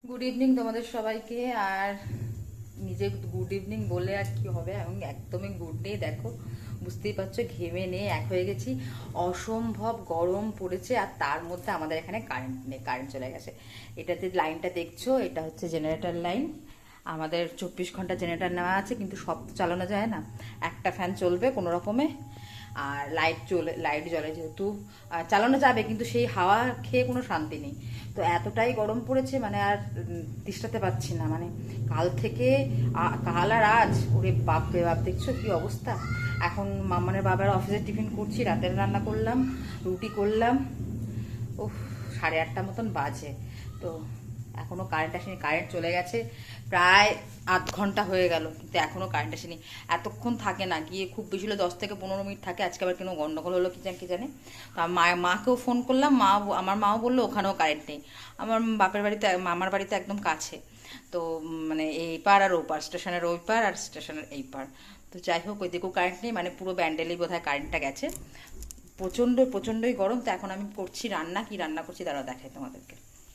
Good evening তোমাদের সবাইকে। আর নিজে গুড ইভিনিং বলে আর কি হবে, আমি একদমই গুড নেই। দেখো বুঝতেই পারছো, ঘেমে নিয়ে এক হয়ে গেছি। অসম্ভব গরম পড়েছে, আর তার মধ্যে আমাদের এখানে কারেন্ট নেই, কারেন্ট চলে গেছে। এটাতে লাইনটা দেখছো, এটা হচ্ছে জেনারেটর লাইন। আমাদের 24 ঘন্টা জেনারেটর নেওয়া আছে, কিন্তু সব তো চালানো যায় না। একটা ফ্যান চলবে কোনো রকমে, আর লাইট জ্বলে যেহেতু চালানো যাবে, কিন্তু সেই হাওয়া খেয়ে কোনো শান্তি নেই। তো এতটাই গরম পড়েছে, মানে আর তিষ্টাতে পারছি না। মানে কাল থেকে কাল আর আজ, ওরে বাপ রে বাপ, দেখছো কি অবস্থা। এখন মামানের বাবার অফিসে টিফিন করছি, রাতের রান্না করলাম, রুটি করলাম। ও 8:30 মতন বাজে। তো এখনও কারেন্ট আসেনি, কারেন্ট চলে গেছে প্রায় আধ ঘন্টা হয়ে গেল, কিন্তু এখনও কারেন্ট আসেনি। এতক্ষণ থাকে না, গিয়ে খুব বেশি হলে 10 থেকে 15 মিনিট থাকে। আজকে আবার কোনো গন্ডগোল হলো কি জানে। তো মাকেও ফোন করলাম, আমার মাও বললো ওখানেও কারেন্ট নেই। আমার বাপের বাড়িতে, মামার বাড়িতে একদম কাছে। তো মানে এই পার আর ও পার, স্টেশনের ওই পার আর স্টেশনের এই পার। তো যাই হোক, ওই দিকেও কারেন্ট নেই, মানে পুরো ব্যান্ডেলেই বোধহয় কারেন্টটা গেছে। প্রচণ্ডই গরম। তো এখন আমি করছি রান্না, কি রান্না করছি দাঁড়াও দেখাই তোমাদেরকে।